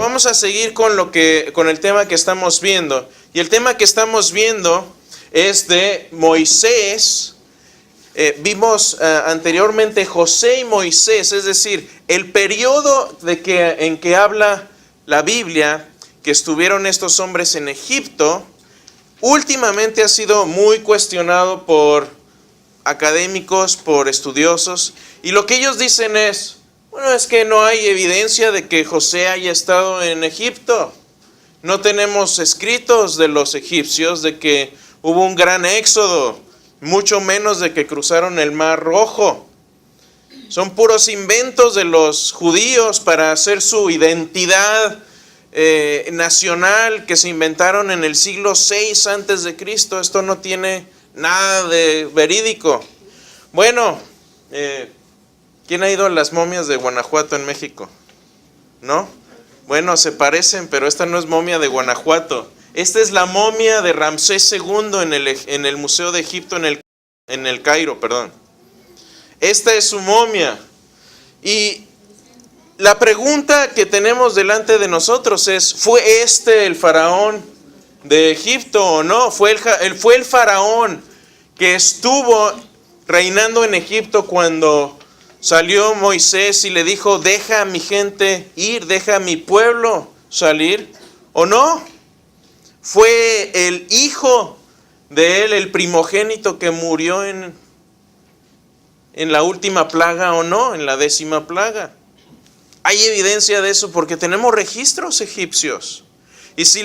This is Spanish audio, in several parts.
vamos a seguir con el tema que estamos viendo. Y el tema que estamos viendo es de Moisés. Vimos anteriormente José y Moisés, es decir, el periodo en que habla la Biblia, que estuvieron estos hombres en Egipto, últimamente ha sido muy cuestionado por académicos, por estudiosos, y lo que ellos dicen es, bueno, es que no hay evidencia de que José haya estado en Egipto. No tenemos escritos de los egipcios de que hubo un gran éxodo, mucho menos de que cruzaron el Mar Rojo. Son puros inventos de los judíos para hacer su identidad nacional que se inventaron en el siglo VI antes de Cristo. Esto no tiene nada de verídico. Bueno, ¿quién ha ido a las momias de Guanajuato en México? ¿No? Bueno, se parecen, pero esta no es momia de Guanajuato. Esta es la momia de Ramsés II en el Museo de Egipto en el Cairo, perdón. Esta es su momia. Y la pregunta que tenemos delante de nosotros es, ¿fue este el faraón de Egipto o no? ¿Fue el faraón que estuvo reinando en Egipto cuando salió Moisés y le dijo, deja a mi gente ir, deja a mi pueblo salir, o no? ¿Fue el hijo de él, el primogénito que murió en la última plaga o no, en la 10ª plaga? Hay evidencia de eso porque tenemos registros egipcios. Y si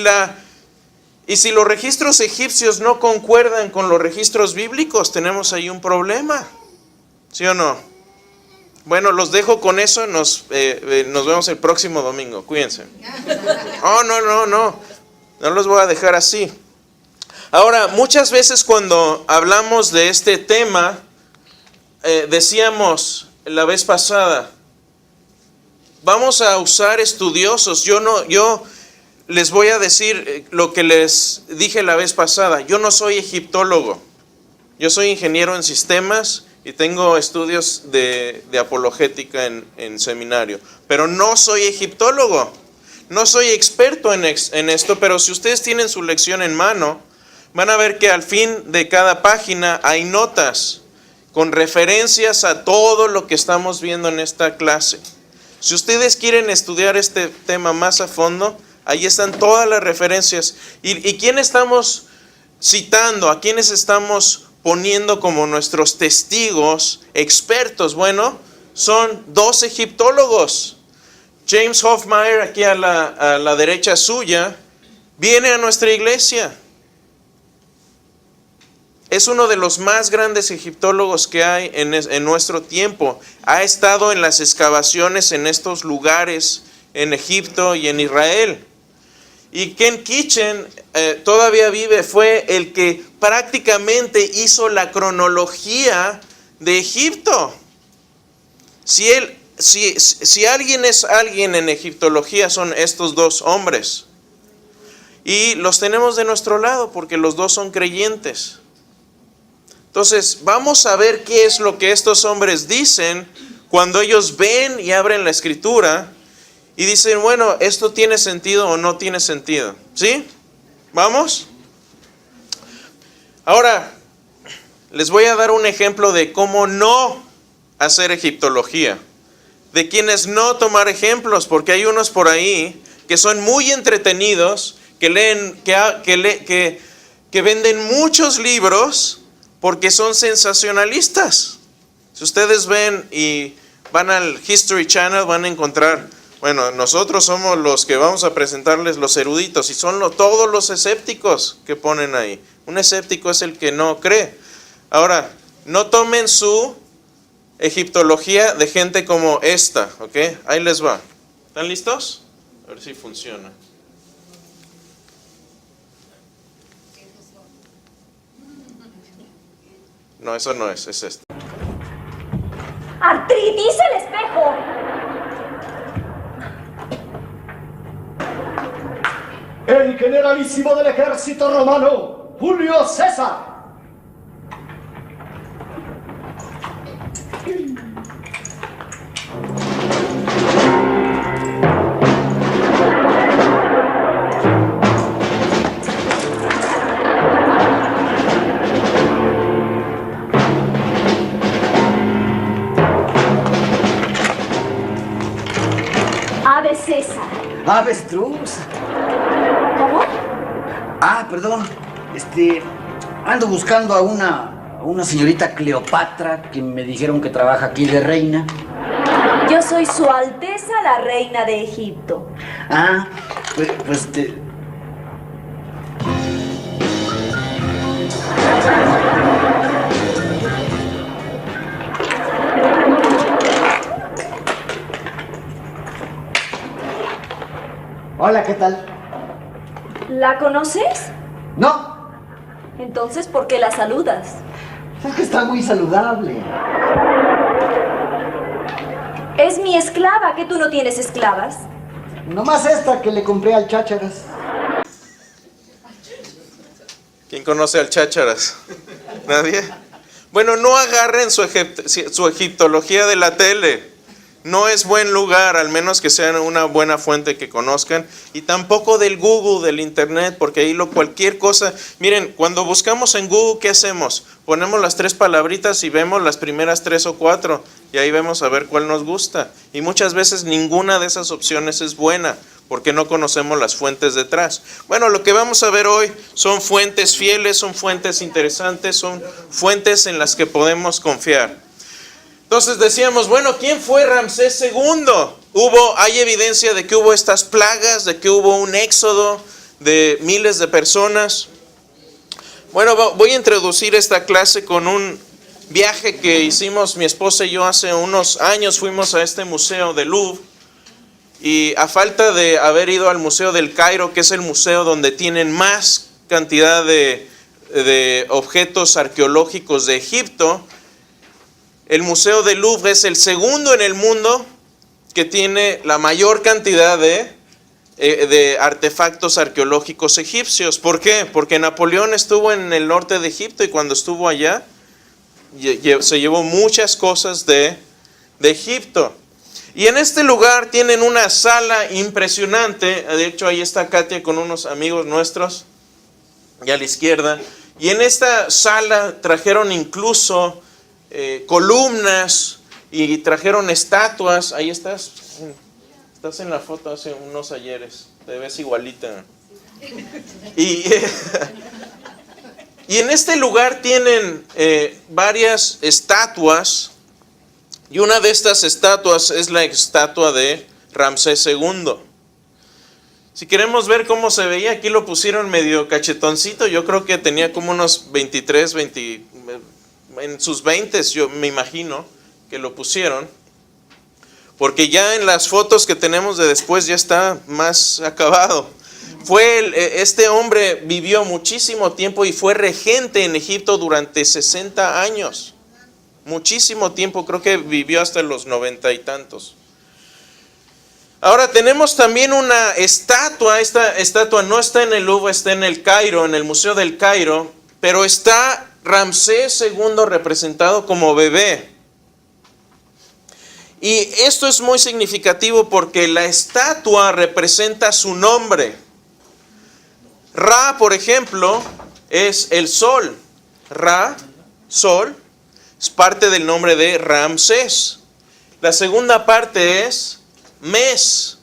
los registros egipcios no concuerdan con los registros bíblicos, tenemos ahí un problema. ¿Sí o no? Bueno, los dejo con eso. Nos vemos el próximo domingo. Cuídense. Oh, no los voy a dejar así. Ahora, muchas veces cuando hablamos de este tema, decíamos la vez pasada, vamos a usar estudiosos. Yo les voy a decir lo que les dije la vez pasada. Yo no soy egiptólogo. Yo soy ingeniero en sistemas y tengo estudios de apologética en seminario. Pero no soy egiptólogo. No soy experto en esto, pero si ustedes tienen su lección en mano, van a ver que al fin de cada página hay notas con referencias a todo lo que estamos viendo en esta clase. Si ustedes quieren estudiar este tema más a fondo, ahí están todas las referencias. ¿Y quién estamos citando? ¿A quiénes estamos poniendo como nuestros testigos expertos? Bueno, son 2 egiptólogos. James Hofmeyr, aquí a la derecha suya, viene a nuestra iglesia. Es uno de los más grandes egiptólogos que hay en nuestro tiempo. Ha estado en las excavaciones en estos lugares, en Egipto y en Israel. Y Ken Kitchen todavía vive, fue el que prácticamente hizo la cronología de Egipto. Si alguien es alguien en egiptología, son estos 2 hombres. Y los tenemos de nuestro lado porque los 2 son creyentes. Entonces, vamos a ver qué es lo que estos hombres dicen cuando ellos ven y abren la escritura y dicen, bueno, ¿esto tiene sentido o no tiene sentido? ¿Sí? ¿Vamos? Ahora, les voy a dar un ejemplo de cómo no hacer egiptología. De quienes no tomar ejemplos, porque hay unos por ahí que son muy entretenidos, que leen, que venden muchos libros porque son sensacionalistas. Si ustedes ven y van al History Channel, van a encontrar, bueno, nosotros somos los que vamos a presentarles los eruditos y son todos los escépticos que ponen ahí. Un escéptico es el que no cree. Ahora, no tomen su egiptología de gente como esta, ¿ok? Ahí les va. ¿Están listos? A ver si funciona. No, eso no es esto. ¡Artritis el espejo! El generalísimo del ejército romano, Julio César. Avestruz. ¿Cómo? Ah, perdón. Ando buscando a una señorita Cleopatra que me dijeron que trabaja aquí de reina. Yo soy Su Alteza la Reina de Egipto. Ah, Hola, ¿qué tal? ¿La conoces? No, Entonces, ¿por qué la saludas? es que está muy saludable. Es mi esclava, ¿que tú no tienes esclavas? Nomás esta que le compré al Chácharas. ¿Quién conoce al Chácharas? ¿Nadie? Bueno, no agarren su egiptología de la tele. No es buen lugar, al menos que sean una buena fuente que conozcan. Y tampoco del Google, del Internet, porque ahí cualquier cosa... Miren, cuando buscamos en Google, ¿qué hacemos? Ponemos las 3 palabritas y vemos las primeras 3 o 4. Y ahí vemos a ver cuál nos gusta. Y muchas veces ninguna de esas opciones es buena, porque no conocemos las fuentes detrás. Bueno, lo que vamos a ver hoy son fuentes fieles, son fuentes interesantes, son fuentes en las que podemos confiar. Entonces decíamos, bueno, ¿quién fue Ramsés II? Hay evidencia de que hubo estas plagas, de que hubo un éxodo de miles de personas. Bueno, voy a introducir esta clase con un viaje que hicimos mi esposa y yo hace unos años. Fuimos a este museo del Louvre y a falta de haber ido al Museo del Cairo, que es el museo donde tienen más cantidad de objetos arqueológicos de Egipto, el Museo del Louvre es el segundo en el mundo que tiene la mayor cantidad de artefactos arqueológicos egipcios. ¿Por qué? Porque Napoleón estuvo en el norte de Egipto y cuando estuvo allá se llevó muchas cosas de Egipto. Y en este lugar tienen una sala impresionante. De hecho, ahí está Katia con unos amigos nuestros, y a la izquierda. Y en esta sala trajeron incluso columnas y trajeron estatuas. Ahí estás en la foto hace unos ayeres, te ves igualita. Y en este lugar tienen varias estatuas, y una de estas estatuas es la estatua de Ramsés II. Si queremos ver cómo se veía, aquí lo pusieron medio cachetoncito. Yo creo que tenía como unos 23, 20, en sus 20, yo me imagino que lo pusieron, porque ya en las fotos que tenemos de después ya está más acabado. Este hombre vivió muchísimo tiempo y fue regente en Egipto durante 60 años. Muchísimo tiempo, creo que vivió hasta los 90 y tantos. Ahora tenemos también una estatua. Esta estatua no está en el Louvre, está en el Cairo, en el Museo del Cairo, pero está Ramsés II representado como bebé. Y esto es muy significativo porque la estatua representa su nombre. Ra, por ejemplo, es el sol. Ra, sol, es parte del nombre de Ramsés. La segunda parte es Mes,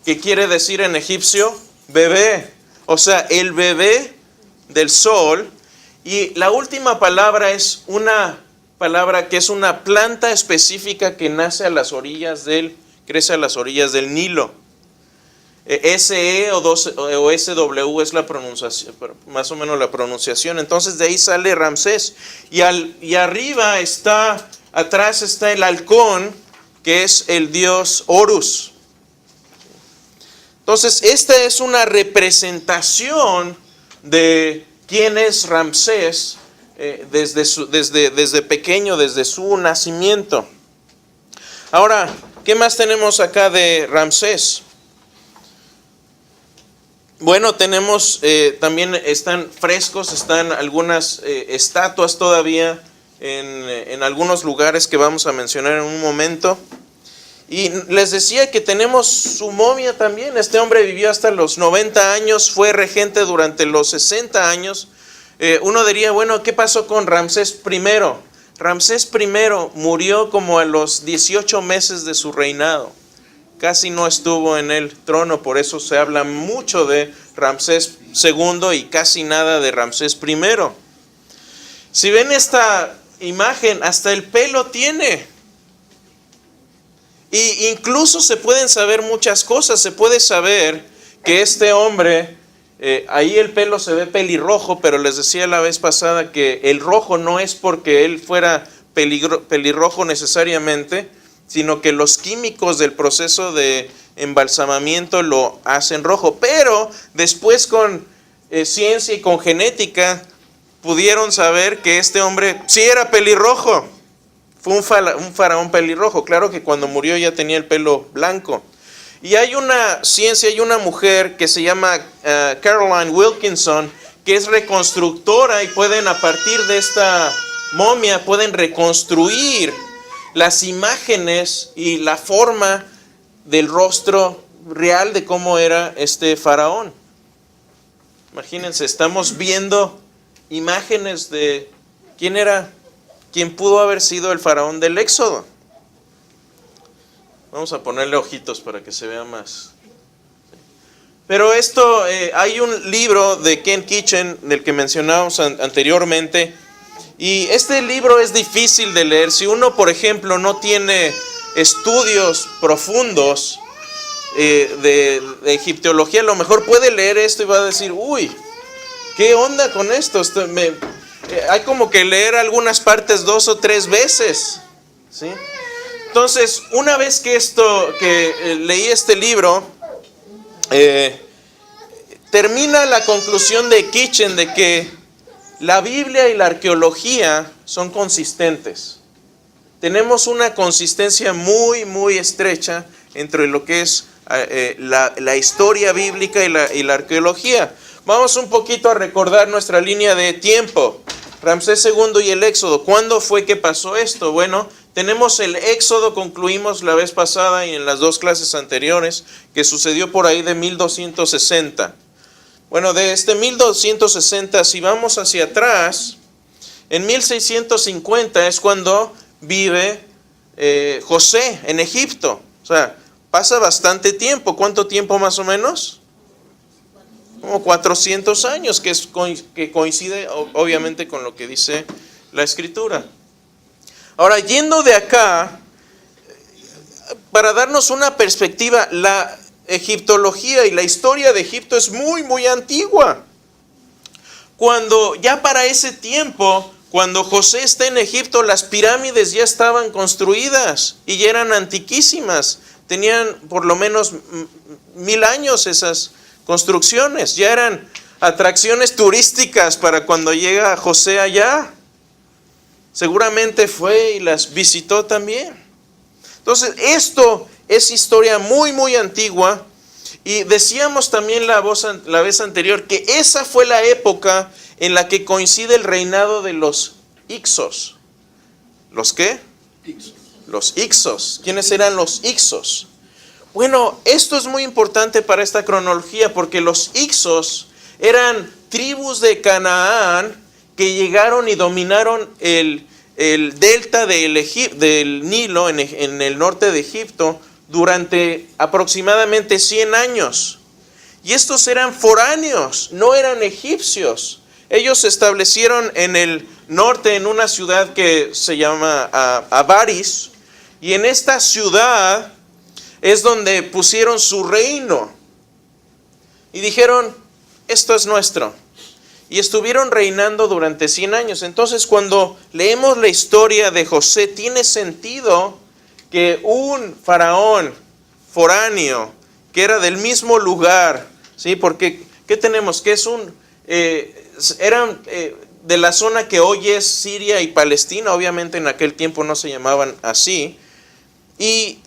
que quiere decir en egipcio bebé. O sea, el bebé del sol. Y la última palabra es una palabra que es una planta específica que crece a las orillas del Nilo. SE o SW es la pronunciación, más o menos la pronunciación. Entonces de ahí sale Ramsés. Y arriba atrás está el halcón, que es el dios Horus. Entonces esta es una representación de quién es Ramsés desde pequeño, desde su nacimiento. Ahora, ¿qué más tenemos acá de Ramsés? Bueno, tenemos también están frescos, están algunas estatuas todavía en algunos lugares que vamos a mencionar en un momento. Y les decía que tenemos su momia también. Este hombre vivió hasta los 90 años, fue regente durante los 60 años. Uno diría, bueno, ¿qué pasó con Ramsés I? Ramsés I murió como a los 18 meses de su reinado. casi no estuvo en el trono, por eso se habla mucho de Ramsés II y casi nada de Ramsés I. Si ven esta imagen, hasta el pelo tiene. Y incluso se pueden saber muchas cosas. Se puede saber que este hombre, ahí el pelo se ve pelirrojo, pero les decía la vez pasada que el rojo no es porque él fuera pelirrojo necesariamente, sino que los químicos del proceso de embalsamamiento lo hacen rojo. Pero después con ciencia y con genética pudieron saber que este hombre sí era pelirrojo. Fue un faraón pelirrojo. Claro que cuando murió ya tenía el pelo blanco. Y hay una ciencia, hay una mujer que se llama Caroline Wilkinson, que es reconstructora, y pueden, a partir de esta momia, pueden reconstruir las imágenes y la forma del rostro real de cómo era este faraón. Imagínense, estamos viendo imágenes de quién pudo haber sido el faraón del Éxodo. Vamos a ponerle ojitos para que se vea más. Pero esto, hay un libro de Ken Kitchen, del que mencionábamos anteriormente, y este libro es difícil de leer. Si uno, por ejemplo, no tiene estudios profundos de egiptología, a lo mejor puede leer esto y va a decir, uy, ¿qué onda con esto? Hay como que leer algunas partes 2 o 3 veces, ¿sí? Entonces, una vez que leí este libro, termina la conclusión de Kitchen de que la Biblia y la arqueología son consistentes. Tenemos una consistencia muy, muy estrecha entre lo que es la historia bíblica y la arqueología. Vamos un poquito a recordar nuestra línea de tiempo. Ramsés II y el Éxodo. ¿Cuándo fue que pasó esto? Bueno, tenemos el Éxodo, concluimos la vez pasada y en las 2 clases anteriores, que sucedió por ahí de 1260. Bueno, de este 1260, si vamos hacia atrás, en 1650 es cuando vive José en Egipto. O sea, pasa bastante tiempo. ¿Cuánto tiempo más o menos? Como 400 años, que coincide obviamente con lo que dice la Escritura. Ahora, yendo de acá, para darnos una perspectiva, la egiptología y la historia de Egipto es muy, muy antigua. Cuando ya para ese tiempo, cuando José está en Egipto, las pirámides ya estaban construidas y ya eran antiquísimas. Tenían por lo menos 1000 años esas construcciones, ya eran atracciones turísticas para cuando llega José allá. Seguramente fue y las visitó también. Entonces, esto es historia muy, muy antigua. Y decíamos también la vez anterior que esa fue la época en la que coincide el reinado de los Hyksos. ¿Los qué? Los Hyksos. ¿Quiénes eran los Hyksos? Bueno, esto es muy importante para esta cronología porque los Hyksos eran tribus de Canaán que llegaron y dominaron el delta del Nilo en el norte de Egipto durante aproximadamente 100 años. Y estos eran foráneos, no eran egipcios. Ellos se establecieron en el norte en una ciudad que se llama Avaris, y en esta ciudad es donde pusieron su reino y dijeron, esto es nuestro. Y estuvieron reinando durante 100 años. Entonces, cuando leemos la historia de José, tiene sentido que un faraón foráneo, que era del mismo lugar, ¿sí? Porque, ¿qué tenemos? Que eran de la zona que hoy es Siria y Palestina. Obviamente en aquel tiempo no se llamaban así. Y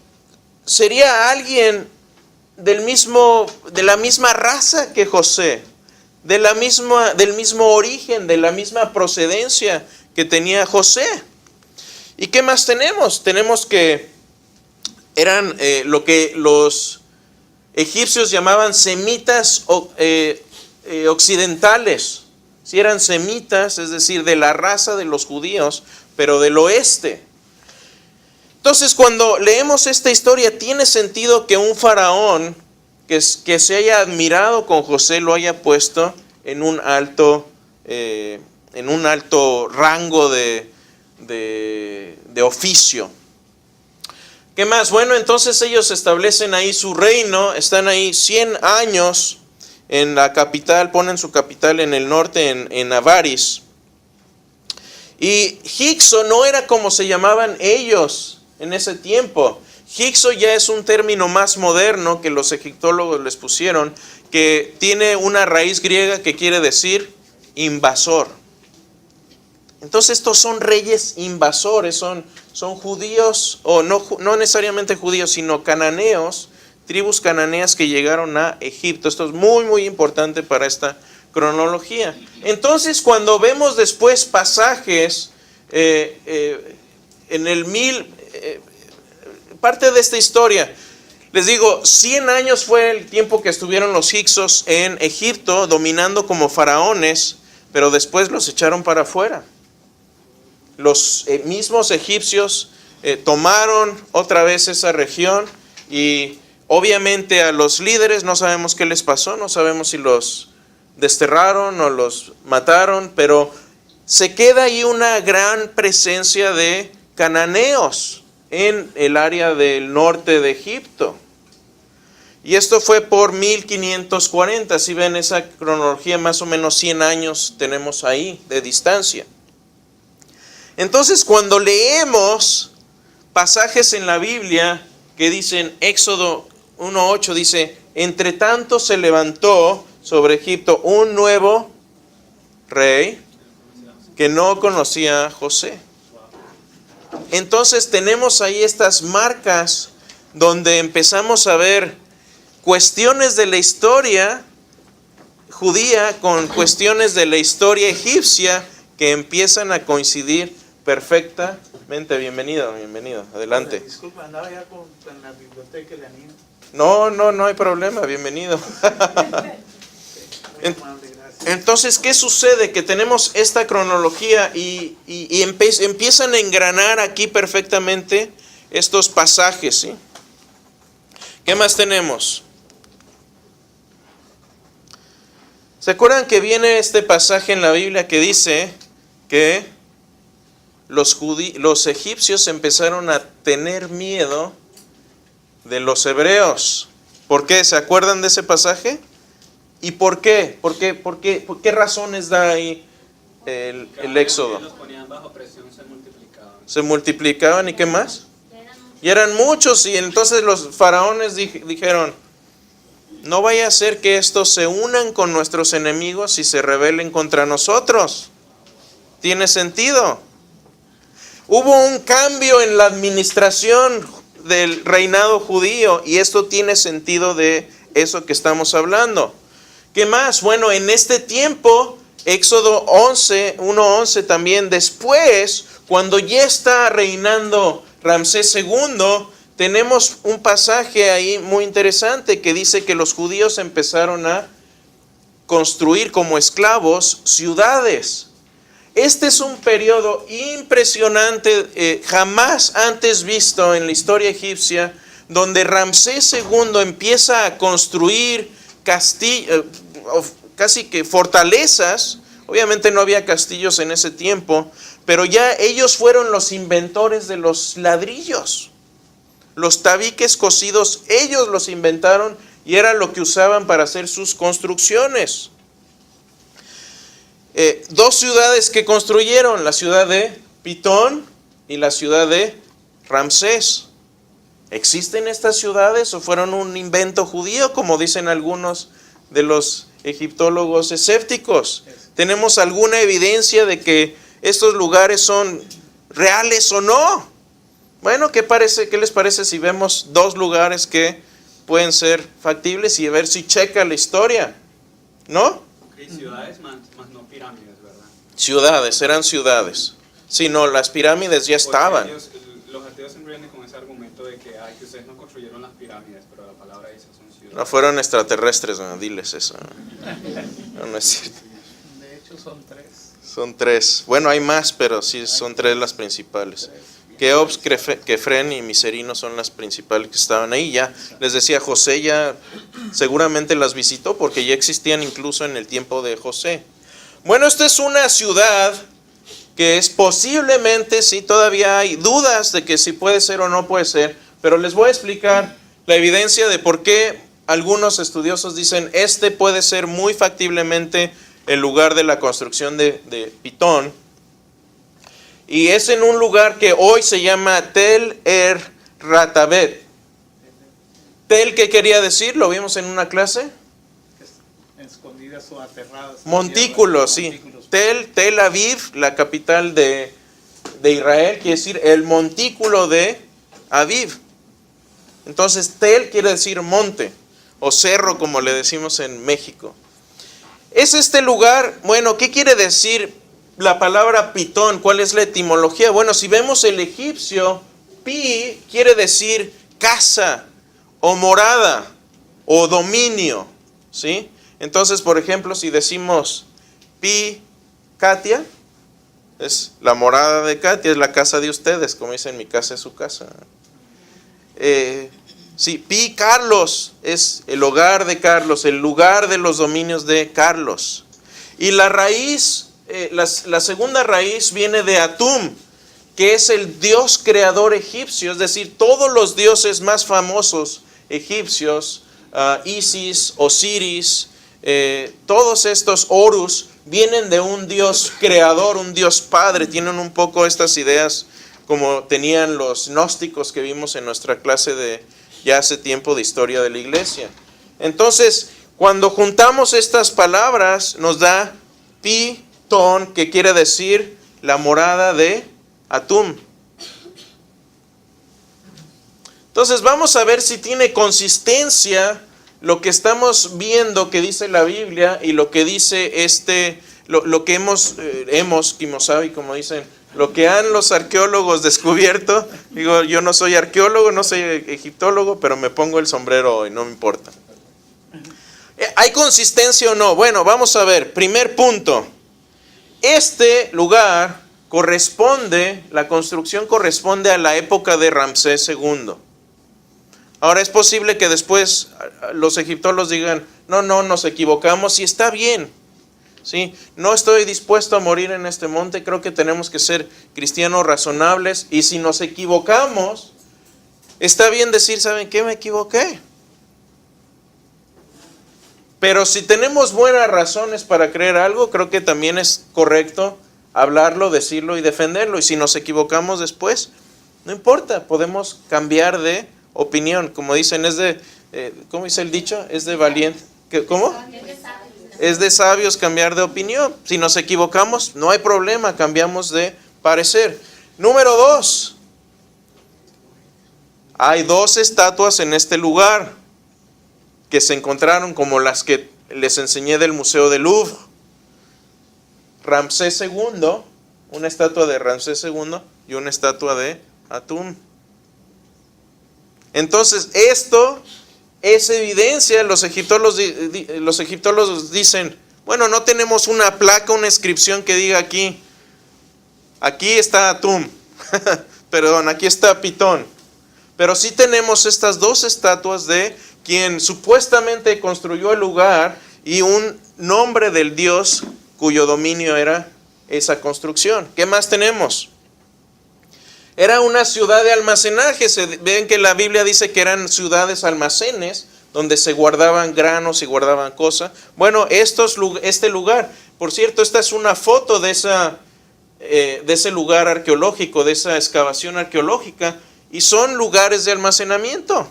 sería alguien de la misma raza que José, del mismo origen, de la misma procedencia que tenía José. ¿Y qué más tenemos? Tenemos que eran lo que los egipcios llamaban semitas occidentales. Si eran semitas, es decir, de la raza de los judíos, pero del oeste. Entonces, cuando leemos esta historia, tiene sentido que un faraón que se haya admirado con José lo haya puesto en un alto rango de oficio. ¿Qué más? Bueno, entonces ellos establecen ahí su reino, están ahí 100 años en la capital, ponen su capital en el norte, en Avaris. Y Hyksos no era como se llamaban ellos en ese tiempo. Hyksos ya es un término más moderno que los egiptólogos les pusieron, que tiene una raíz griega que quiere decir invasor. Entonces estos son reyes invasores, son judíos, o no necesariamente judíos, sino cananeos, tribus cananeas que llegaron a Egipto. Esto es muy, muy importante para esta cronología. Entonces, cuando vemos después pasajes en el parte de esta historia, les digo, 100 años fue el tiempo que estuvieron los hicsos en Egipto dominando como faraones, pero después los echaron para afuera. Los mismos egipcios tomaron otra vez esa región y obviamente a los líderes no sabemos qué les pasó, no sabemos si los desterraron o los mataron, pero se queda ahí una gran presencia de cananeos en el área del norte de Egipto. Y esto fue por 1540, si ven esa cronología, más o menos 100 años tenemos ahí de distancia. Entonces, cuando leemos pasajes en la Biblia que dicen, Éxodo 1:8 dice, entre tanto se levantó sobre Egipto un nuevo rey que no conocía a José. Entonces tenemos ahí estas marcas donde empezamos a ver cuestiones de la historia judía con cuestiones de la historia egipcia que empiezan a coincidir perfectamente. Bienvenido, adelante. Disculpa, andaba ya en la biblioteca de Anino. No hay problema, bienvenido. Entonces, ¿qué sucede? Que tenemos esta cronología y empiezan a engranar aquí perfectamente estos pasajes, ¿sí? ¿Qué más tenemos? ¿Se acuerdan que viene este pasaje en la Biblia que dice que los egipcios empezaron a tener miedo de los hebreos? ¿Por qué? ¿Se acuerdan de ese pasaje? ¿Y por qué? ¿Por qué razones da ahí el Éxodo? Los ponían bajo presión, Se multiplicaban, ¿y qué más? Y eran muchos, y entonces los faraones dijeron, no vaya a ser que estos se unan con nuestros enemigos y se rebelen contra nosotros. ¿Tiene sentido? Hubo un cambio en la administración del reinado judío y esto tiene sentido de eso que estamos hablando. ¿Qué más? Bueno, en este tiempo, Éxodo 1:11 también, después, cuando ya está reinando Ramsés II, tenemos un pasaje ahí muy interesante que dice que los judíos empezaron a construir como esclavos ciudades. Este es un periodo impresionante, jamás antes visto en la historia egipcia, donde Ramsés II empieza a construir castillos, casi que fortalezas. Obviamente no había castillos en ese tiempo, pero ya ellos fueron los inventores de los ladrillos. Los tabiques cocidos, ellos los inventaron y era lo que usaban para hacer sus construcciones. Dos ciudades que construyeron, la ciudad de Pitón y la ciudad de Ramsés. ¿Existen estas ciudades o fueron un invento judío, como dicen algunos de los egiptólogos escépticos? ¿Tenemos alguna evidencia de que estos lugares son reales o no? Bueno, ¿qué les parece si vemos dos lugares que pueden ser factibles y a ver si checa la historia? ¿No? Ciudades más no pirámides, ¿verdad? Ciudades, eran ciudades. Si no, las pirámides ya estaban. Los ateos siempre vienen con ese argumento de que ustedes no construyeron las pirámides, pero la palabra dice son ciudades. No fueron extraterrestres, no, diles eso. No es cierto. De hecho son tres. Son tres. Bueno, hay más, pero sí son tres las principales. Keops, Kefren y Miserino son las principales que estaban ahí. Ya les decía, José ya seguramente las visitó porque ya existían incluso en el tiempo de José. Bueno, esta es una ciudad que es posiblemente, sí, todavía hay dudas de que si puede ser o no puede ser, pero les voy a explicar la evidencia de por qué algunos estudiosos dicen este puede ser muy factiblemente el lugar de la construcción de Pitón. Y es en un lugar que hoy se llama Tel Er Ratabet. ¿Tel qué quería decir? ¿Lo vimos en una clase? Escondidas o aterradas. Montículos, sí. Tel Aviv, la capital de Israel, quiere decir el montículo de Aviv. Entonces Tel quiere decir monte o cerro, como le decimos en México. Es este lugar, bueno, ¿qué quiere decir la palabra Pitón? ¿Cuál es la etimología? Bueno, si vemos el egipcio, Pi quiere decir casa o morada o dominio, ¿sí? Entonces, por ejemplo, si decimos Pi Katia, es la morada de Katia, es la casa de ustedes, como dicen, mi casa es su casa. Sí, Pi Carlos es el hogar de Carlos, el lugar de los dominios de Carlos. Y la raíz, la segunda raíz viene de Atum, que es el dios creador egipcio, es decir, todos los dioses más famosos egipcios, Isis, Osiris, todos estos Horus, vienen de un dios creador, un dios padre. Tienen un poco estas ideas como tenían los gnósticos que vimos en nuestra clase de ya hace tiempo de historia de la iglesia. Entonces, cuando juntamos estas palabras, nos da Pitón, que quiere decir la morada de Atum. Entonces, vamos a ver si tiene consistencia lo que estamos viendo que dice la Biblia y lo que dice lo que hemos Kimosabi, como dicen, lo que han los arqueólogos descubierto. Digo, yo no soy arqueólogo, no soy egiptólogo, pero me pongo el sombrero hoy, no me importa. ¿Hay consistencia o no? Bueno, vamos a ver. Primer punto. Este lugar la construcción corresponde a la época de Ramsés II. Ahora es posible que después los egiptólogos digan, no, nos equivocamos, y está bien. ¿Sí? No estoy dispuesto a morir en este monte, creo que tenemos que ser cristianos razonables, y si nos equivocamos, está bien decir, ¿saben qué? Me equivoqué. Pero si tenemos buenas razones para creer algo, creo que también es correcto hablarlo, decirlo y defenderlo. Y si nos equivocamos después, no importa, podemos cambiar de opinión. Como dicen, ¿cómo dice el dicho? Es de valiente. ¿Cómo? Es de sabios cambiar de opinión. Si nos equivocamos, no hay problema, cambiamos de parecer. Número 2. Hay 2 estatuas en este lugar que se encontraron como las que les enseñé del Museo del Louvre. Ramsés II, una estatua de Ramsés II y una estatua de Atum. Entonces, esto es evidencia. Los egiptólogos dicen, bueno, no tenemos una placa, una inscripción que diga aquí está Atum, perdón, aquí está Pitón. Pero sí tenemos estas 2 estatuas de quien supuestamente construyó el lugar y un nombre del dios cuyo dominio era esa construcción. ¿Qué más tenemos? Era una ciudad de almacenaje. Ven que la Biblia dice que eran ciudades almacenes donde se guardaban granos y guardaban cosas. Bueno, este lugar, por cierto, esta es una foto de ese lugar arqueológico, de esa excavación arqueológica, y son lugares de almacenamiento.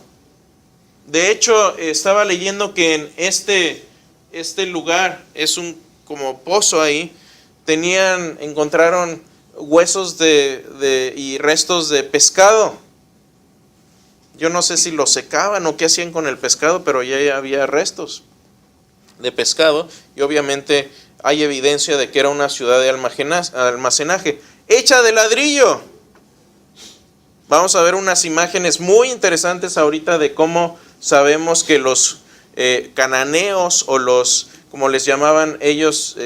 De hecho, estaba leyendo que en este lugar, es un como pozo ahí, encontraron huesos y restos de pescado. Yo no sé si lo secaban o qué hacían con el pescado, pero ya había restos de pescado, y obviamente hay evidencia de que era una ciudad de almacenaje, hecha de ladrillo. Vamos a ver unas imágenes muy interesantes ahorita de cómo sabemos que los cananeos, o como les llamaban ellos,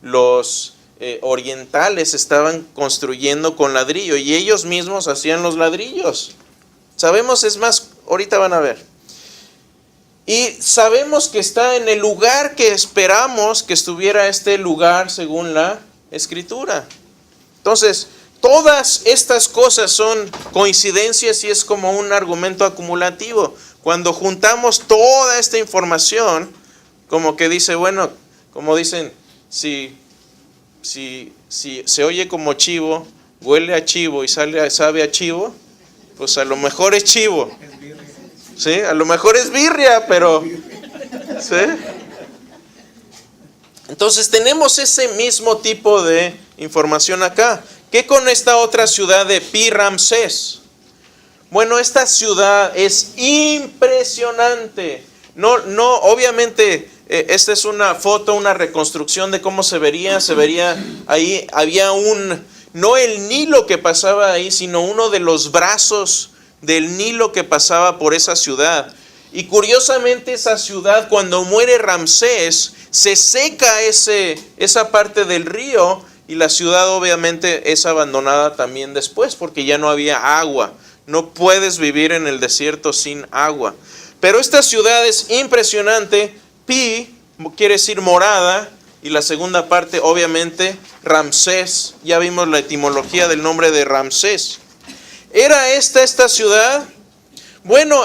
los orientales estaban construyendo con ladrillo y ellos mismos hacían los ladrillos. Sabemos, es más, ahorita van a ver. Y sabemos que está en el lugar que esperamos que estuviera este lugar según la Escritura. Entonces, todas estas cosas son coincidencias y es como un argumento acumulativo. Cuando juntamos toda esta información, como que dice, bueno, como dicen, si se oye como chivo, huele a chivo y sabe a chivo, pues a lo mejor es chivo. ¿Sí? A lo mejor es birria, pero ¿sí? Entonces tenemos ese mismo tipo de información acá. ¿Qué con esta otra ciudad de Pi-Ramsés? Bueno, esta ciudad es impresionante. No, obviamente, esta es una foto, una reconstrucción de cómo se vería. Se vería ahí, había no el Nilo que pasaba ahí, sino uno de los brazos del Nilo que pasaba por esa ciudad. Y curiosamente esa ciudad, cuando muere Ramsés, se seca esa parte del río y la ciudad obviamente es abandonada también después porque ya no había agua. No puedes vivir en el desierto sin agua. Pero esta ciudad es impresionante. Pi quiere decir morada y la segunda parte obviamente Ramsés. Ya vimos la etimología del nombre de Ramsés. ¿Era esta ciudad? Bueno,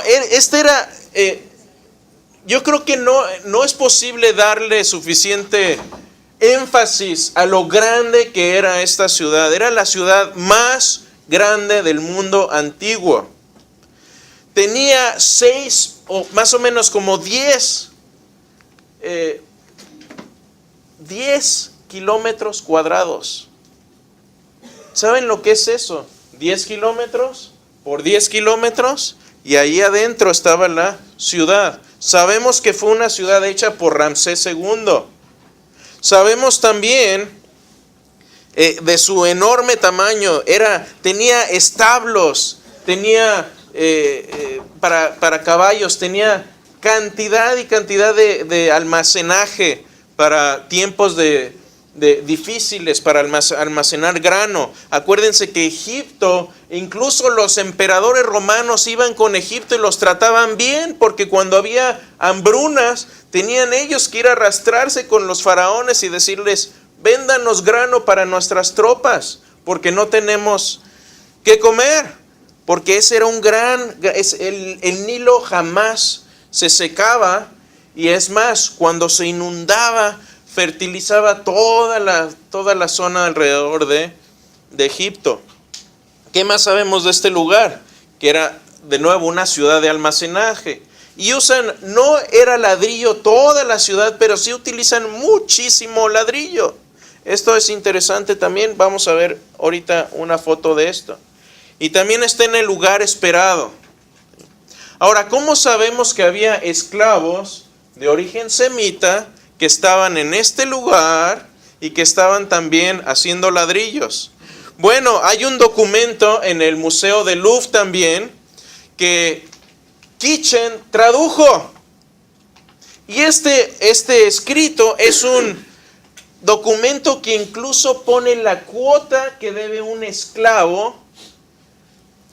yo creo que no es posible darle suficiente énfasis a lo grande que era esta ciudad. Era la ciudad más grande del mundo antiguo. Tenía 6 o más o menos como 10 kilómetros cuadrados. ¿Saben lo que es eso? 10 kilómetros por 10 kilómetros y ahí adentro estaba la ciudad. Sabemos que fue una ciudad hecha por Ramsés II. Sabemos también de su enorme tamaño. Tenía establos, tenía para caballos, tenía cantidad y cantidad de almacenaje para tiempos difíciles, para almacenar grano. Acuérdense que Egipto, incluso los emperadores romanos iban con Egipto y los trataban bien, porque cuando había hambrunas, tenían ellos que ir a arrastrarse con los faraones y decirles, véndanos grano para nuestras tropas, porque no tenemos qué comer, porque ese era el Nilo jamás se secaba, y es más, cuando se inundaba, fertilizaba toda la zona alrededor de Egipto. ¿Qué más sabemos de este lugar? Que era de nuevo una ciudad de almacenaje. Y no era ladrillo toda la ciudad, pero sí utilizan muchísimo ladrillo. Esto es interesante también. Vamos a ver ahorita una foto de esto. Y también está en el lugar esperado. Ahora, ¿cómo sabemos que había esclavos de origen semita que estaban en este lugar y que estaban también haciendo ladrillos? Bueno, hay un documento en el Museo del Louvre también que Kitchen tradujo. Y este escrito es un documento que incluso pone la cuota que debe un esclavo,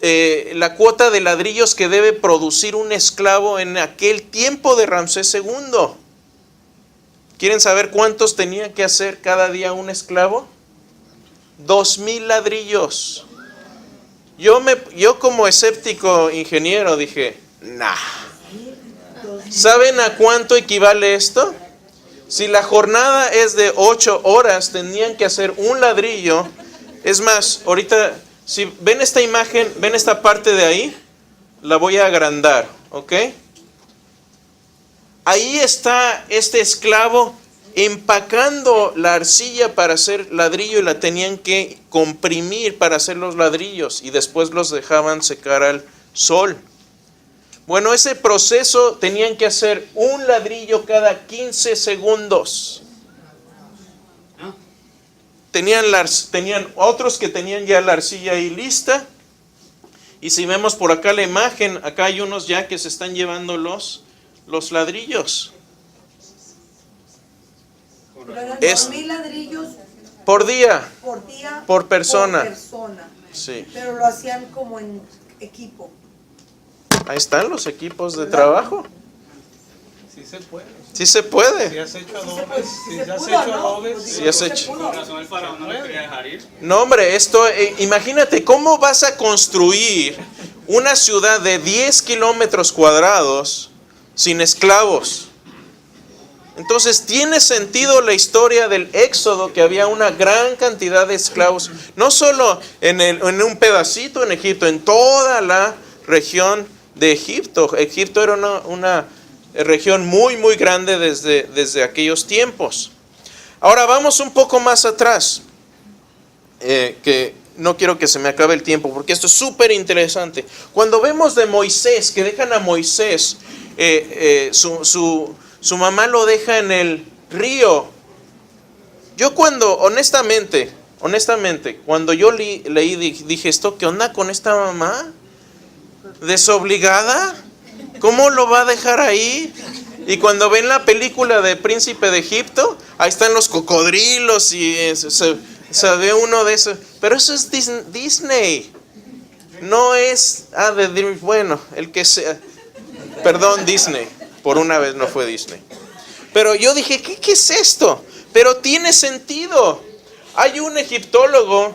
la cuota de ladrillos que debe producir un esclavo en aquel tiempo de Ramsés II. ¿Quieren saber cuántos tenía que hacer cada día un esclavo? 2,000 ladrillos. Yo como escéptico ingeniero dije, nah. ¿Saben a cuánto equivale esto? Si la jornada es de 8 horas, tenían que hacer un ladrillo. Es más, ahorita, si ven esta imagen, ven esta parte de ahí, la voy a agrandar, ¿ok? Ahí está este esclavo empacando la arcilla para hacer ladrillo y la tenían que comprimir para hacer los ladrillos y después los dejaban secar al sol. Bueno, ese proceso tenían que hacer un ladrillo cada 15 segundos. Tenían otros que tenían ya la arcilla ahí lista. Y si vemos por acá la imagen, acá hay unos ya que se están llevando los ladrillos. Pero eran 2,000 ladrillos Por día. Por día. Por persona. Por persona. Sí. Pero lo hacían como en equipo. Ahí están los equipos de trabajo. Sí se puede. Sí se puede. Si has hecho Sí se adobes, puede, si sí se has pudo, hecho ¿no? adobes, Pues Sí has se hecho. pudo. Por razón el faraón no lo quería dejar ir. No, hombre, esto, imagínate, ¿cómo vas a construir una ciudad de 10 kilómetros cuadrados sin esclavos? Entonces, tiene sentido la historia del Éxodo, que había una gran cantidad de esclavos, no solo en un pedacito en Egipto, en toda la región de Egipto. Egipto era una región muy, muy grande desde aquellos tiempos. Ahora vamos un poco más atrás, que no quiero que se me acabe el tiempo, porque esto es súper interesante. Cuando vemos de Moisés, que dejan a Moisés, su mamá lo deja en el río. Yo honestamente, cuando yo leí, dije, ¿esto qué onda con esta mamá? ¿Desobligada? ¿Cómo lo va a dejar ahí? Y cuando ven la película de Príncipe de Egipto, ahí están los cocodrilos y se ve uno de esos. Pero eso es Disney. No es, bueno, el que sea. Perdón, Disney. Por una vez no fue Disney. Pero yo dije, ¿qué es esto? Pero tiene sentido. Hay un egiptólogo,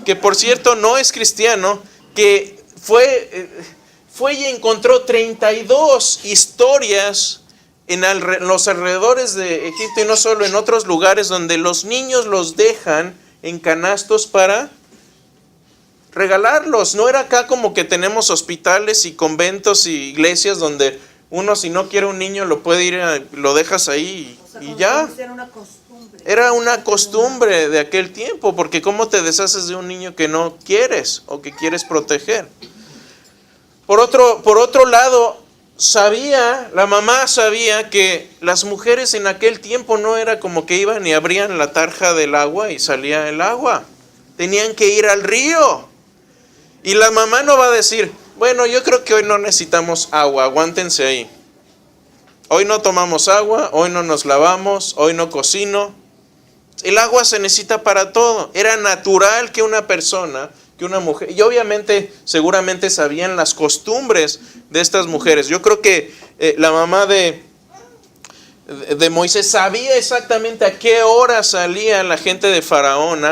que por cierto no es cristiano, que fue y encontró 32 historias en los alrededores de Egipto, y no solo, en otros lugares donde los niños los dejan en canastos para regalarlos. No era acá como que tenemos hospitales y conventos y iglesias donde uno, si no quiere un niño, lo puede ir, lo dejas ahí y ya. Era una costumbre. Era una costumbre de aquel tiempo, porque ¿cómo te deshaces de un niño que no quieres o que quieres proteger? Por otro lado, la mamá sabía que las mujeres en aquel tiempo no era como que iban y abrían la tarja del agua y salía el agua. Tenían que ir al río. Y la mamá no va a decir, bueno, yo creo que hoy no necesitamos agua, aguántense ahí. Hoy no tomamos agua, hoy no nos lavamos, hoy no cocino. El agua se necesita para todo. Era natural que una mujer, y obviamente seguramente sabían las costumbres de estas mujeres. Yo creo que la mamá de Moisés sabía exactamente a qué hora salía la gente de Faraón,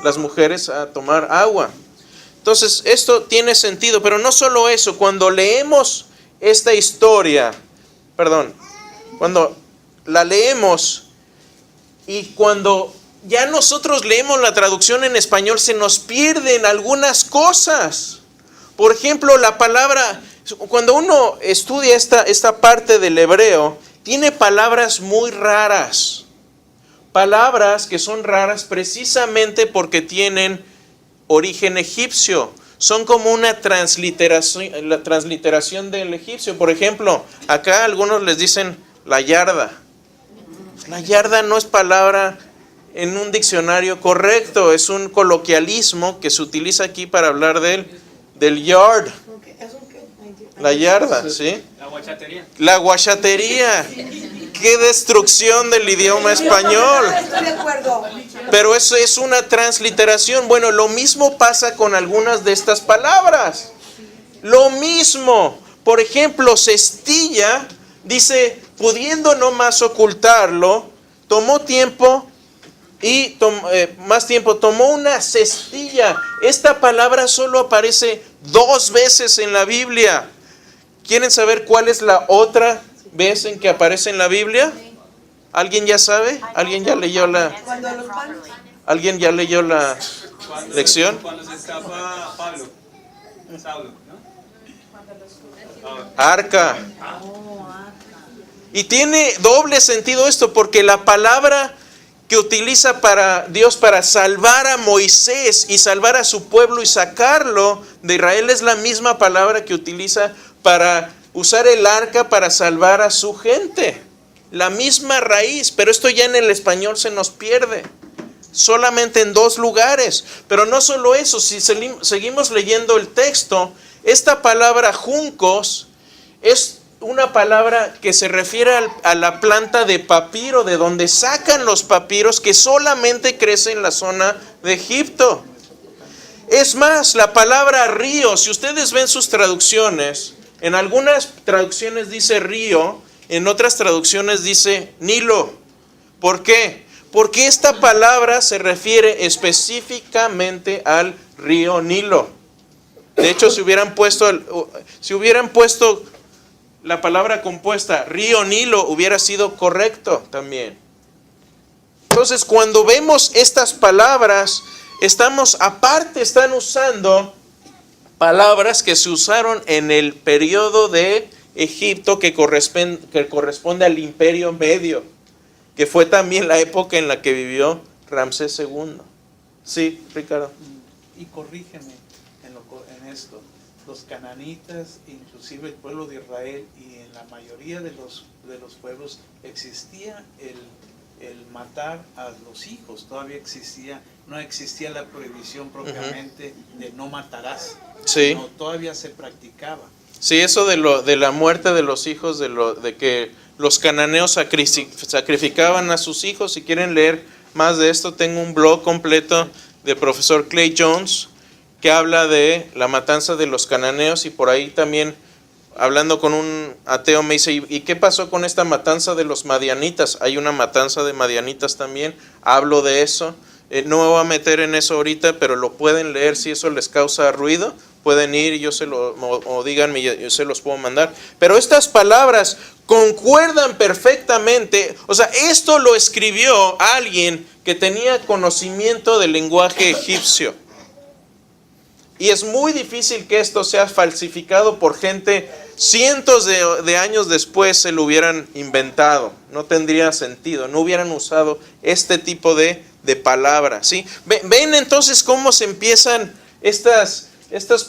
las mujeres, a tomar agua. Entonces esto tiene sentido, pero no solo eso. Cuando leemos esta historia, cuando la leemos y cuando ya nosotros leemos la traducción en español, se nos pierden algunas cosas. Por ejemplo, la palabra, cuando uno estudia esta parte del hebreo, tiene palabras muy raras. Palabras que son raras precisamente porque tienen origen egipcio. Son como una transliteración, la transliteración del egipcio. Por ejemplo, acá algunos les dicen la yarda. La yarda no es palabra en un diccionario correcto, es un coloquialismo que se utiliza aquí para hablar del yard. La yarda, ¿sí? La guachatería. La guachatería. ¡Qué destrucción del idioma español! Estoy de acuerdo. Pero eso es una transliteración. Bueno, lo mismo pasa con algunas de estas palabras. Lo mismo. Por ejemplo, cestilla, dice, pudiendo no más ocultarlo, tomó tiempo y tomó una cestilla. Esta palabra solo aparece 2 veces en la Biblia. ¿Quieren saber cuál es la otra vez en que aparece en la Biblia? ¿Alguien ya sabe? ¿Alguien ya leyó la lección? Cuando se escapa Saulo, ¿no? Arca. Y tiene doble sentido esto, porque la palabra que utiliza Dios para salvar a Moisés y salvar a su pueblo y sacarlo de Israel es la misma palabra que utiliza para usar el arca para salvar a su gente. La misma raíz, pero esto ya en el español se nos pierde. Solamente en 2 lugares. Pero no solo eso, si seguimos leyendo el texto, esta palabra juncos es una palabra que se refiere a la planta de papiro, de donde sacan los papiros, que solamente crece en la zona de Egipto. Es más, la palabra río, si ustedes ven sus traducciones, en algunas traducciones dice río, en otras traducciones dice Nilo. ¿Por qué? Porque esta palabra se refiere específicamente al río Nilo. De hecho, si hubieran puesto la palabra compuesta río Nilo, hubiera sido correcto también. Entonces, cuando vemos estas palabras, están usando palabras que se usaron en el periodo de Egipto que corresponde al Imperio Medio, que fue también la época en la que vivió Ramsés II. Sí, Ricardo. Y corrígeme en esto. Los cananitas, inclusive el pueblo de Israel y en la mayoría de los pueblos existía el matar a los hijos. Todavía no existía la prohibición propiamente de no matarás. Sí. No, todavía se practicaba. Sí, eso de la muerte de los hijos, de que los cananeos sacrificaban a sus hijos. Si quieren leer más de esto, tengo un blog completo del profesor Clay Jones que habla de la matanza de los cananeos, y por ahí también, hablando con un ateo, me dice, ¿y qué pasó con esta matanza de los madianitas? Hay una matanza de madianitas también, hablo de eso. No me voy a meter en eso ahorita, pero lo pueden leer si eso les causa ruido. Pueden ir y o díganme, yo se los puedo mandar. Pero estas palabras concuerdan perfectamente. O sea, esto lo escribió alguien que tenía conocimiento del lenguaje egipcio. Y es muy difícil que esto sea falsificado por gente cientos de años después se lo hubieran inventado. No tendría sentido, no hubieran usado este tipo de palabras, ¿sí? Ven entonces cómo se empiezan estas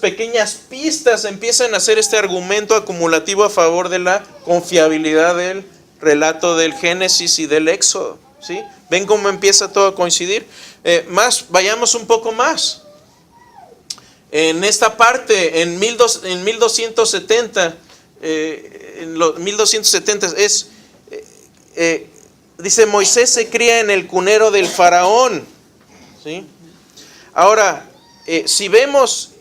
pequeñas pistas, empiezan a hacer este argumento acumulativo a favor de la confiabilidad del relato del Génesis y del Éxodo, ¿sí? Ven cómo empieza todo a coincidir. Vayamos un poco más. En esta parte, en 1270, dice, Moisés se cría en el cunero del faraón, ¿sí? Ahora, si vemos,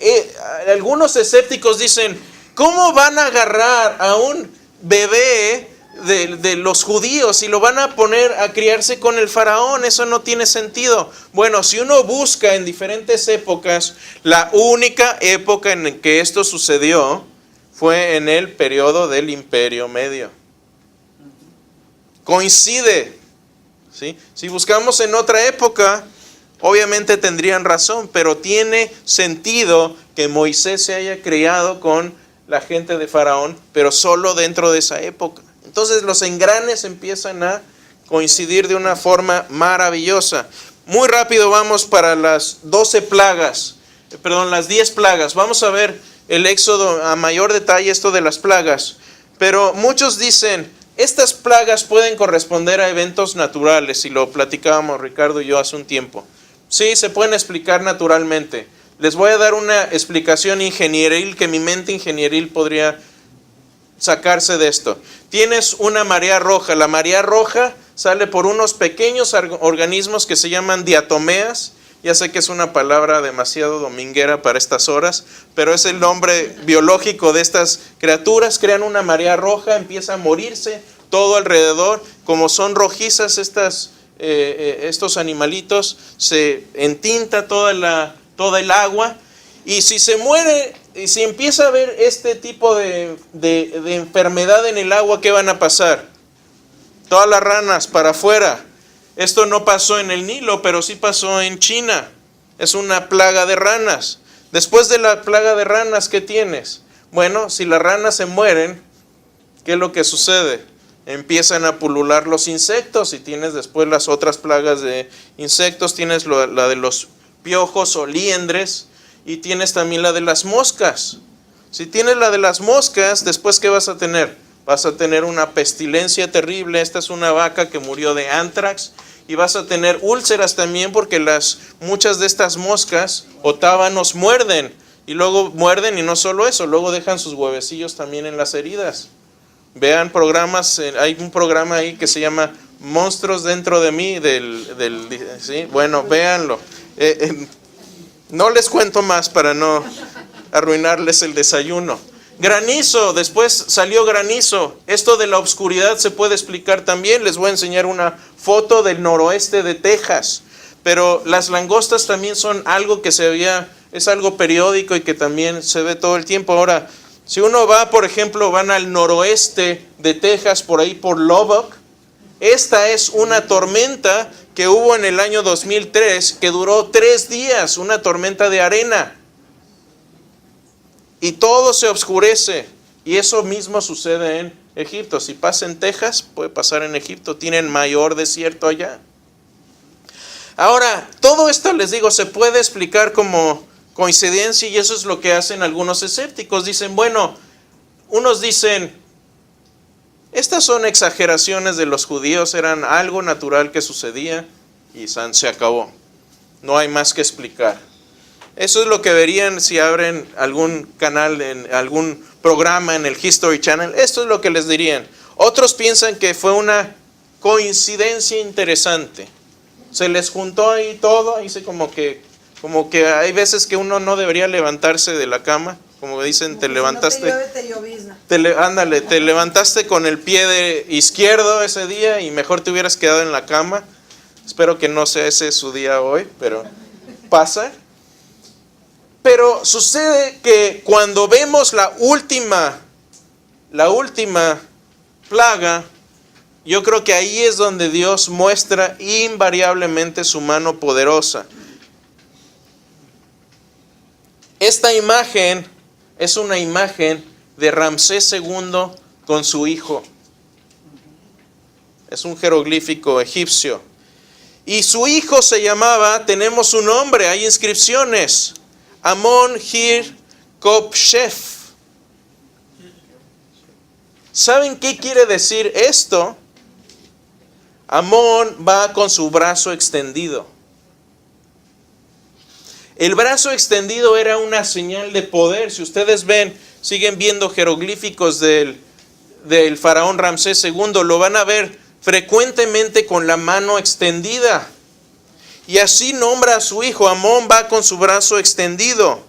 algunos escépticos dicen, ¿cómo van a agarrar a un bebé de los judíos y lo van a poner a criarse con el faraón? Eso no tiene sentido. Bueno, si uno busca en diferentes épocas, la única época en que esto sucedió fue en el periodo del Imperio Medio. Coincide, ¿sí? Si buscamos en otra época, obviamente tendrían razón, pero tiene sentido que Moisés se haya criado con la gente de Faraón, pero solo dentro de esa época. Entonces los engranes empiezan a coincidir de una forma maravillosa. Muy rápido vamos para las 10 plagas. Vamos a ver el Éxodo a mayor detalle, esto de las plagas. Pero muchos dicen, estas plagas pueden corresponder a eventos naturales, y lo platicábamos Ricardo y yo hace un tiempo. Sí, se pueden explicar naturalmente. Les voy a dar una explicación ingenieril que mi mente ingenieril podría sacarse de esto. Tienes una marea roja. La marea roja sale por unos pequeños organismos que se llaman diatomeas. Ya sé que es una palabra demasiado dominguera para estas horas, pero es el nombre biológico de estas criaturas. Crean una marea roja, empieza a morirse todo alrededor. Como son rojizas estos animalitos, se entinta toda el agua, y si se muere, y si empieza a haber este tipo de enfermedad en el agua, ¿qué van a pasar? Todas las ranas para afuera. Esto no pasó en el Nilo, pero sí pasó en China. Es una plaga de ranas. Después de la plaga de ranas, ¿qué tienes? Bueno, si las ranas se mueren, ¿qué es lo que sucede? Empiezan a pulular los insectos, y tienes después las otras plagas de insectos. Tienes la de los piojos o liendres, y tienes también la de las moscas. Si tienes la de las moscas, después ¿qué vas a tener? Vas a tener una pestilencia terrible. Esta es una vaca que murió de antrax, y vas a tener úlceras también, porque muchas de estas moscas o tábanos muerden, y luego muerden, y no solo eso, luego dejan sus huevecillos también en las heridas. Vean programas, hay un programa ahí que se llama Monstruos dentro de mí, ¿sí? Bueno, véanlo. No les cuento más para no arruinarles el desayuno. Granizo, después salió granizo. Esto de la oscuridad se puede explicar también. Les voy a enseñar una foto del noroeste de Texas. Pero las langostas también son algo que es algo periódico y que también se ve todo el tiempo. Ahora, si uno va, por ejemplo, van al noroeste de Texas, por ahí por Lubbock, esta es una tormenta que hubo en el año 2003, que duró 3 días, una tormenta de arena. Y todo se oscurece. Y eso mismo sucede en Egipto. Si pasa en Texas, puede pasar en Egipto. Tienen mayor desierto allá. Ahora, todo esto, les digo, se puede explicar como coincidencia, y eso es lo que hacen algunos escépticos. Dicen, bueno, unos dicen, estas son exageraciones de los judíos, eran algo natural que sucedía y se acabó. No hay más que explicar. Eso es lo que verían si abren algún canal, en algún programa en el History Channel. Esto es lo que les dirían. Otros piensan que fue una coincidencia interesante. Se les juntó ahí todo, dice como que hay veces que uno no debería levantarse de la cama. Como dicen, Como te si levantaste. No te llueve, te llovizna. Te levantaste con el pie izquierdo ese día y mejor te hubieras quedado en la cama. Espero que no sea ese su día hoy, pero pasa. Pero sucede que cuando vemos la última plaga, yo creo que ahí es donde Dios muestra invariablemente su mano poderosa. Esta imagen es una imagen de Ramsés II con su hijo. Es un jeroglífico egipcio. Y su hijo se llamaba, tenemos su nombre, hay inscripciones, Amon-Hir-Kopshef. ¿Saben qué quiere decir esto? Amón va con su brazo extendido. El brazo extendido era una señal de poder. Si ustedes siguen viendo jeroglíficos del faraón Ramsés II, lo van a ver frecuentemente con la mano extendida. Y así nombra a su hijo. Amón va con su brazo extendido.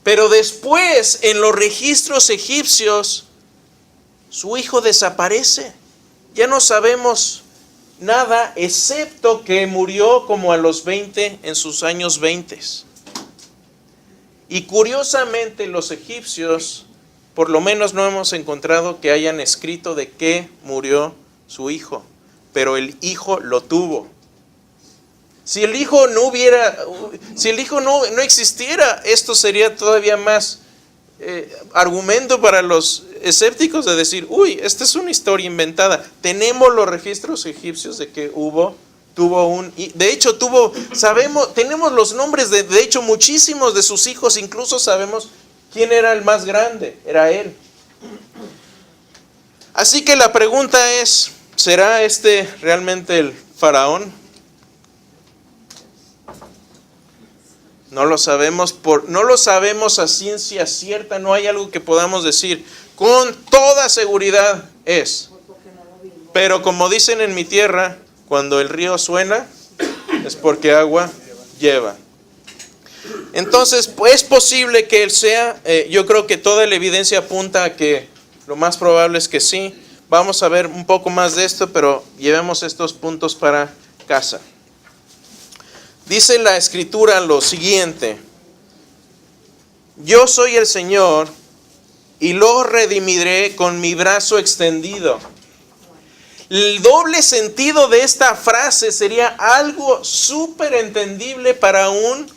Pero después, en los registros egipcios, su hijo desaparece. Ya no sabemos nada, excepto que murió como a los 20, en sus años 20. Y curiosamente los egipcios, por lo menos no hemos encontrado que hayan escrito de qué murió su hijo, pero el hijo lo tuvo. Si el hijo no existiera, esto sería todavía más argumento para los escépticos de decir, uy, esta es una historia inventada. Tenemos los registros egipcios de que tenemos los nombres de hecho muchísimos de sus hijos, incluso sabemos quién era el más grande, era él. Así que la pregunta es, ¿será este realmente el faraón? No lo sabemos a ciencia cierta, no hay algo que podamos decir con toda seguridad es. Pero como dicen en mi tierra, cuando el río suena es porque agua lleva. Entonces, pues, es posible que él sea, yo creo que toda la evidencia apunta a que lo más probable es que sí. Vamos a ver un poco más de esto, pero llevemos estos puntos para casa. Dice la Escritura lo siguiente: yo soy el Señor y lo redimiré con mi brazo extendido. El doble sentido de esta frase sería algo súper entendible para un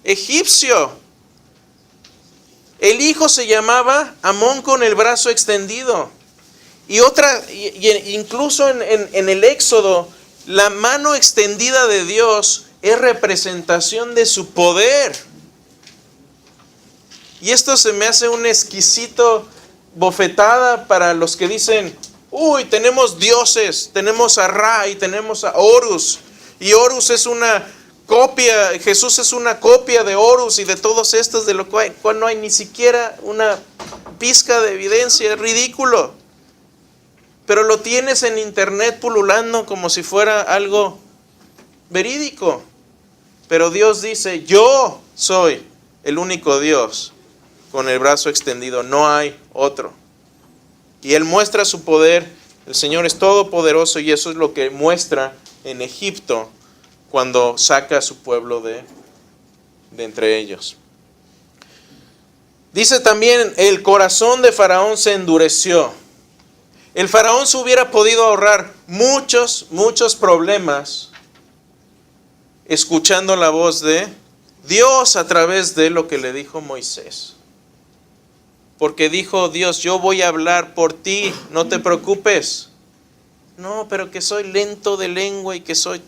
egipcio. El hijo se llamaba Amón con el brazo extendido. Incluso en el Éxodo, la mano extendida de Dios es representación de su poder. Y esto se me hace un exquisito bofetada para los que dicen, uy, tenemos dioses, tenemos a Ra y tenemos a Horus. Y Horus es una copia, Jesús es una copia de Horus y de todos estos, de lo cual no hay ni siquiera una pizca de evidencia, es ridículo. Pero lo tienes en internet pululando como si fuera algo verídico. Pero Dios dice, yo soy el único Dios con el brazo extendido, no hay otro. Y Él muestra su poder, el Señor es todopoderoso y eso es lo que muestra en Egipto cuando saca a su pueblo de entre ellos. Dice también, el corazón de Faraón se endureció. El Faraón se hubiera podido ahorrar muchos problemas escuchando la voz de Dios a través de lo que le dijo Moisés. Porque dijo Dios, yo voy a hablar por ti, no te preocupes. No, pero que soy lento de lengua y que soy...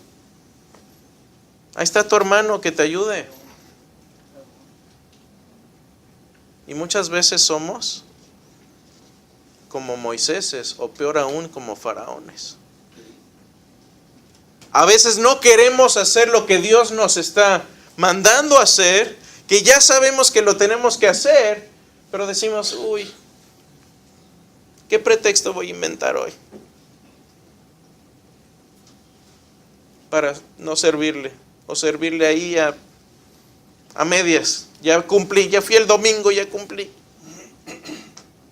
Ahí está tu hermano que te ayude. Y muchas veces somos como Moiséses o peor aún como faraones. A veces no queremos hacer lo que Dios nos está mandando a hacer, que ya sabemos que lo tenemos que hacer, pero decimos, uy, ¿qué pretexto voy a inventar hoy para no servirle? O servirle ahí a medias. Ya cumplí, ya fui el domingo, ya cumplí.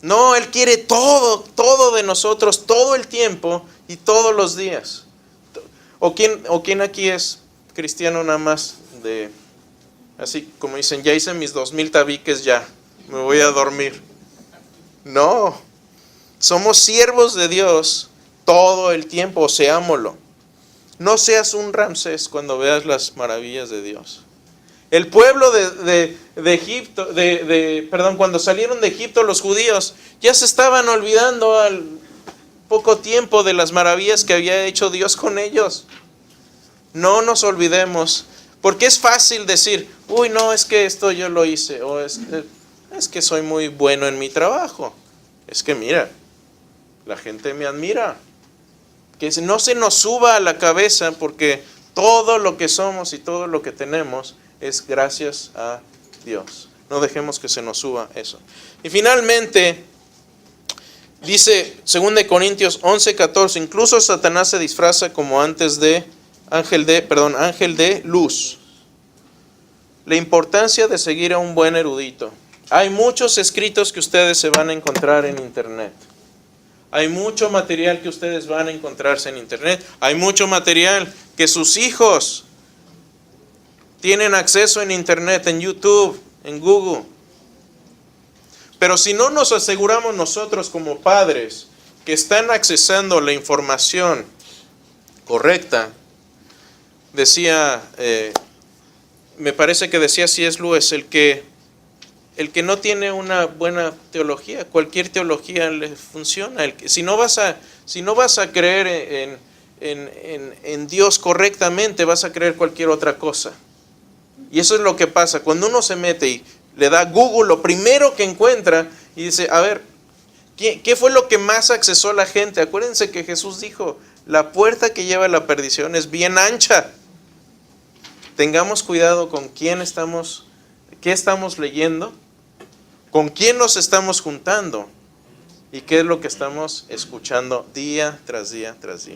No, Él quiere todo de nosotros, todo el tiempo y todos los días. ¿O quién aquí es cristiano nada más de, así como dicen, ya hice mis 2000 tabiques, ya, me voy a dormir? No, somos siervos de Dios todo el tiempo, seámoslo. No seas un Ramsés cuando veas las maravillas de Dios. El pueblo de Egipto, cuando salieron de Egipto los judíos, ya se estaban olvidando al poco tiempo de las maravillas que había hecho Dios con ellos. No nos olvidemos, porque es fácil decir, uy, no, es que esto yo lo hice, o es que soy muy bueno en mi trabajo. Es que mira, la gente me admira. Que no se nos suba a la cabeza, porque todo lo que somos y todo lo que tenemos es gracias a Dios. No dejemos que se nos suba eso. Y finalmente, dice 2 Corintios 11:14, incluso Satanás se disfraza como antes de ángel de luz. La importancia de seguir a un buen erudito. Hay muchos escritos que ustedes se van a encontrar en internet. Hay mucho material que ustedes van a encontrarse en internet. Hay mucho material que sus hijos tienen acceso en internet, en YouTube, en Google. Pero si no nos aseguramos nosotros como padres que están accesando la información correcta, decía, me parece que decía C.S. Lewis, el que no tiene una buena teología, cualquier teología le funciona. Si no vas a creer en Dios correctamente, vas a creer cualquier otra cosa. Y eso es lo que pasa. Cuando uno se mete y le da Google lo primero que encuentra y dice, a ver, ¿qué fue lo que más accesó a la gente? Acuérdense que Jesús dijo, la puerta que lleva a la perdición es bien ancha. Tengamos cuidado con qué estamos leyendo, con quién nos estamos juntando y qué es lo que estamos escuchando día tras día tras día.